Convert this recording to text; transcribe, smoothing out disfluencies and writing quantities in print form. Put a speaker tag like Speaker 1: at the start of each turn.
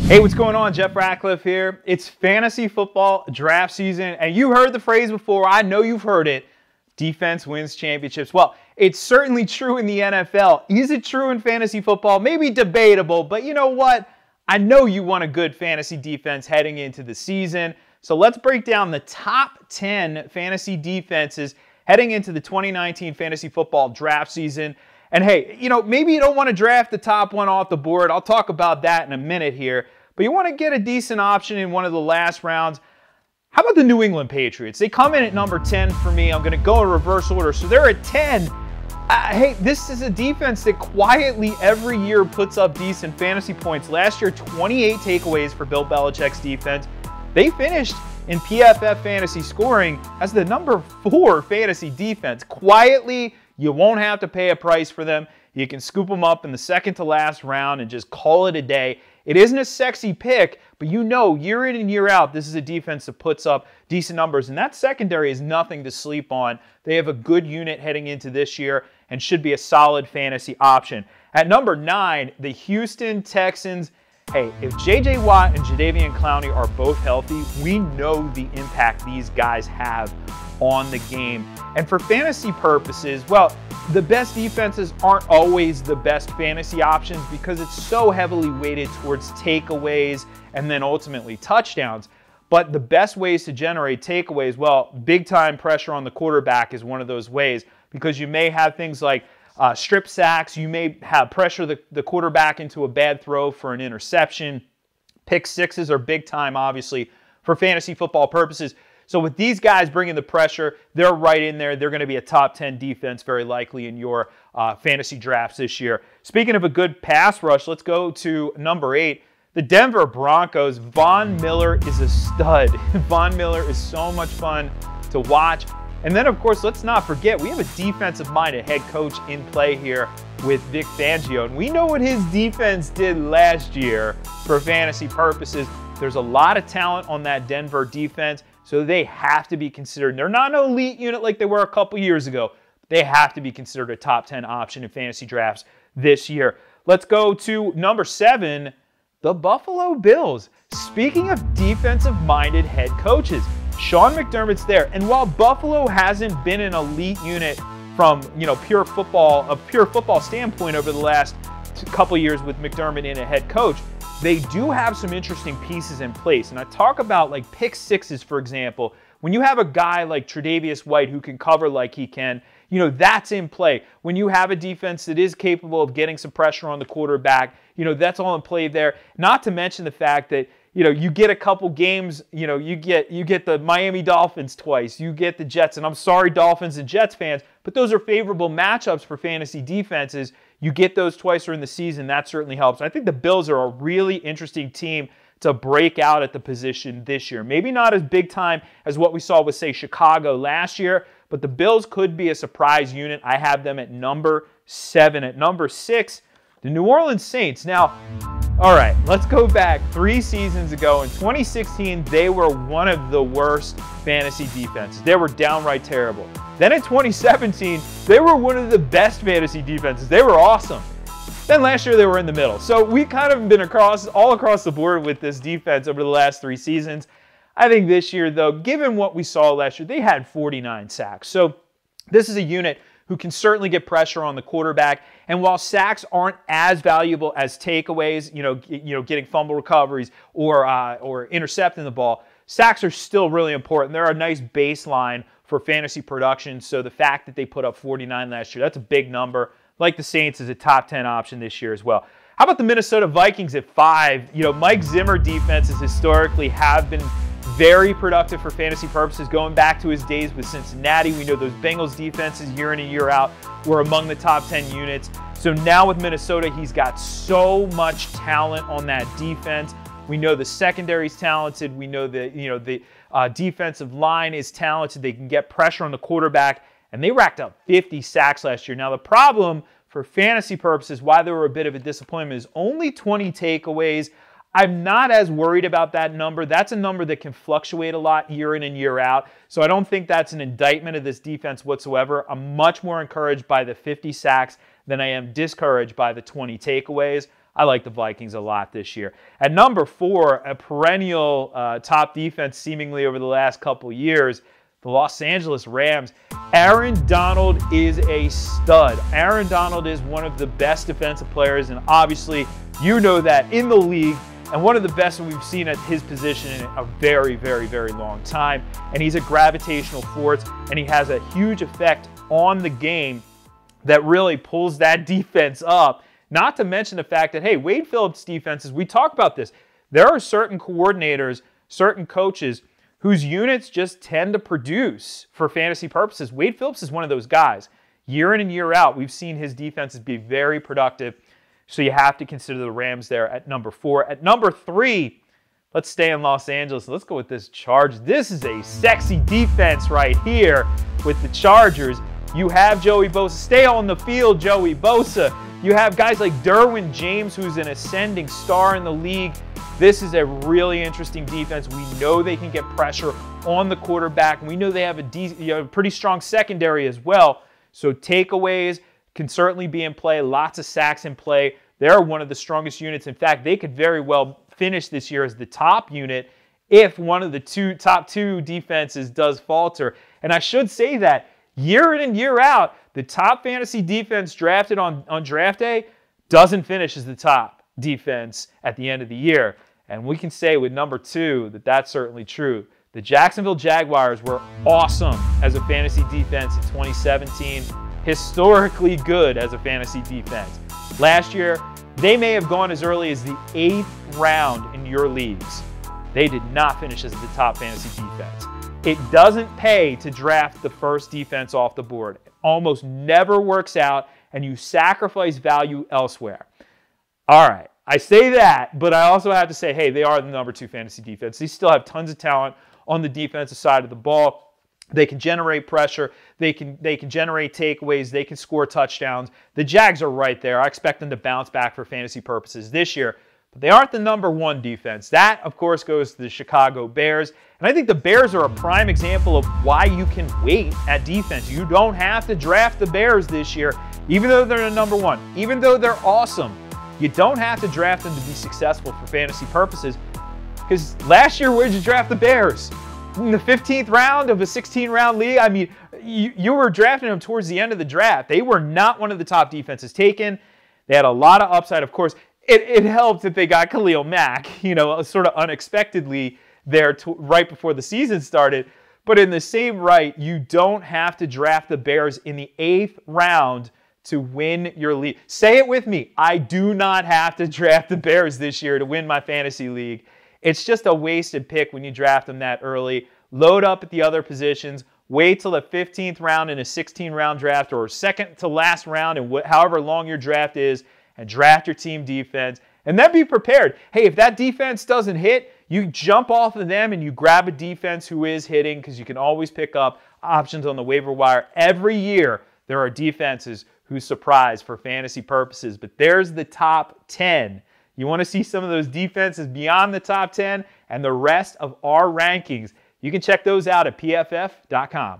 Speaker 1: Hey, what's going on? Jeff Ratcliffe here. It's fantasy football draft season, and you heard the phrase before. I know you've heard it. Defense wins championships. Well, it's certainly true in the NFL. Is it true in fantasy football? Maybe debatable, but you know what? I know you want a good fantasy defense heading into the season. So let's break down the top 10 fantasy defenses heading into the 2019 fantasy football draft season. And hey, maybe you don't want to draft the top one off the board. I'll talk about that in a minute here. But you want to get a decent option in one of the last rounds. How about the New England Patriots? They come in at number 10 for me. I'm going to go in reverse order. So they're at 10. Hey, this is a defense that quietly every year puts up decent fantasy points. Last year, 28 takeaways for Bill Belichick's defense. They finished in PFF fantasy scoring as the number 4 fantasy defense. Quietly, you won't have to pay a price for them. You can scoop them up in the second to last round and just call it a day. It isn't a sexy pick, but year in and year out, this is a defense that puts up decent numbers. And that secondary is nothing to sleep on. They have a good unit heading into this year and should be a solid fantasy option. At number 9, the Houston Texans. Hey, if J.J. Watt and Jadeveon Clowney are both healthy, we know the impact these guys have on the game. And for fantasy purposes, well, the best defenses aren't always the best fantasy options because it's so heavily weighted towards takeaways and then ultimately touchdowns. But the best ways to generate takeaways, well, big time pressure on the quarterback is one of those ways because you may have things like strip sacks, you may have pressure the quarterback into a bad throw for an interception. Pick sixes are big time, obviously, for fantasy football purposes. So with these guys bringing the pressure, they're right in there. They're going to be a top 10 defense very likely in your fantasy drafts this year. Speaking of a good pass rush, let's go to number 8. The Denver Broncos. Von Miller is a stud. Von Miller is so much fun to watch. And then, of course, let's not forget, we have a defensive-minded head coach in play here with Vic Fangio. And we know what his defense did last year for fantasy purposes. There's a lot of talent on that Denver defense. So they have to be considered. They're not an elite unit like they were a couple years ago. They have to be considered a top 10 option in fantasy drafts this year. Let's go to number 7, the Buffalo Bills. Speaking of defensive-minded head coaches, Sean McDermott's there. And while Buffalo hasn't been an elite unit from a pure football standpoint over the last couple years with McDermott in a head coach, they do have some interesting pieces in place. And I talk about like pick sixes, for example. When you have a guy like Tre'Davious White who can cover like he can, that's in play. When you have a defense that is capable of getting some pressure on the quarterback, that's all in play there. Not to mention the fact that, you get a couple games, you get the Miami Dolphins twice, you get the Jets. And I'm sorry, Dolphins and Jets fans, but those are favorable matchups for fantasy defenses. You get those twice during the season, that certainly helps. I think the Bills are a really interesting team to break out at the position this year. Maybe not as big time as what we saw with, say, Chicago last year, but the Bills could be a surprise unit. I have them at number 7. At number 6, the New Orleans Saints. Now, all right, let's go back 3 seasons ago. In 2016, they were one of the worst fantasy defenses. They were downright terrible. Then in 2017, they were one of the best fantasy defenses. They were awesome. Then last year, they were in the middle. So we kind of been all across the board with this defense over the last 3 seasons. I think this year, though, given what we saw last year, they had 49 sacks. So this is a unit who can certainly get pressure on the quarterback. And while sacks aren't as valuable as takeaways, getting fumble recoveries or intercepting the ball, sacks are still really important. They're a nice baseline for fantasy production. So the fact that they put up 49 last year, that's a big number. Like the Saints is a top 10 option this year as well. How about the Minnesota Vikings at 5? Mike Zimmer defenses historically have been very productive for fantasy purposes. Going back to his days with Cincinnati, we know those Bengals defenses year in and year out were among the top 10 units. So now with Minnesota, he's got so much talent on that defense. We know the secondary's talented. We know that the defensive line is talented. They can get pressure on the quarterback, and they racked up 50 sacks last year. Now the problem for fantasy purposes, why they were a bit of a disappointment, is only 20 takeaways. I'm not as worried about that number. That's a number that can fluctuate a lot year in and year out. So I don't think that's an indictment of this defense whatsoever. I'm much more encouraged by the 50 sacks than I am discouraged by the 20 takeaways. I like the Vikings a lot this year. At number 4, a perennial top defense seemingly over the last couple years, the Los Angeles Rams. Aaron Donald is a stud. Aaron Donald is one of the best defensive players, and obviously you know that in the league, and one of the best we've seen at his position in a very, very, very long time. And he's a gravitational force, and he has a huge effect on the game that really pulls that defense up. Not to mention the fact that, hey, Wade Phillips' defenses, we talk about this. There are certain coordinators, certain coaches whose units just tend to produce for fantasy purposes. Wade Phillips is one of those guys. Year in and year out, we've seen his defenses be very productive. So you have to consider the Rams there at number 4. At number 3, let's stay in Los Angeles. Let's go with this Chargers. This is a sexy defense right here with the Chargers. You have Joey Bosa. Stay on the field, Joey Bosa. You have guys like Derwin James, who's an ascending star in the league. This is a really interesting defense. We know they can get pressure on the quarterback. We know they have a pretty strong secondary as well. So takeaways can certainly be in play. Lots of sacks in play. They're one of the strongest units. In fact, they could very well finish this year as the top unit if one of the top two defenses does falter. And I should say that year in and year out, the top fantasy defense drafted on draft day doesn't finish as the top defense at the end of the year. And we can say with number 2 that that's certainly true. The Jacksonville Jaguars were awesome as a fantasy defense in 2017. Historically good as a fantasy defense. Last year, they may have gone as early as the 8th round in your leagues. They did not finish as the top fantasy defense. It doesn't pay to draft the first defense off the board. It almost never works out, and you sacrifice value elsewhere. All right, I say that, but I also have to say, hey, they are the number 2 fantasy defense. They still have tons of talent on the defensive side of the ball. They can generate pressure. They can generate takeaways. They can score touchdowns. The Jags are right there. I expect them to bounce back for fantasy purposes this year. But they aren't the number 1 defense. That, of course, goes to the Chicago Bears. And I think the Bears are a prime example of why you can wait at defense. You don't have to draft the Bears this year, even though they're the number 1. Even though they're awesome, you don't have to draft them to be successful for fantasy purposes. Because last year, where'd you draft the Bears? In the 15th round of a 16-round league? I mean, you were drafting them towards the end of the draft. They were not one of the top defenses taken. They had a lot of upside. Of course, it helped that they got Khalil Mack, sort of unexpectedly there right before the season started. But in the same right, you don't have to draft the Bears in the 8th round to win your league. Say it with me. I do not have to draft the Bears this year to win my fantasy league. It's just a wasted pick when you draft them that early. Load up at the other positions. Wait till the 15th round in a 16-round draft or second to last round and however long your draft is, and draft your team defense. And then be prepared. Hey, if that defense doesn't hit, you jump off of them and you grab a defense who is hitting, because you can always pick up options on the waiver wire. Every year, there are defenses who surprise for fantasy purposes. But there's the top 10. You want to see some of those defenses beyond the top 10 and the rest of our rankings. You can check those out at PFF.com.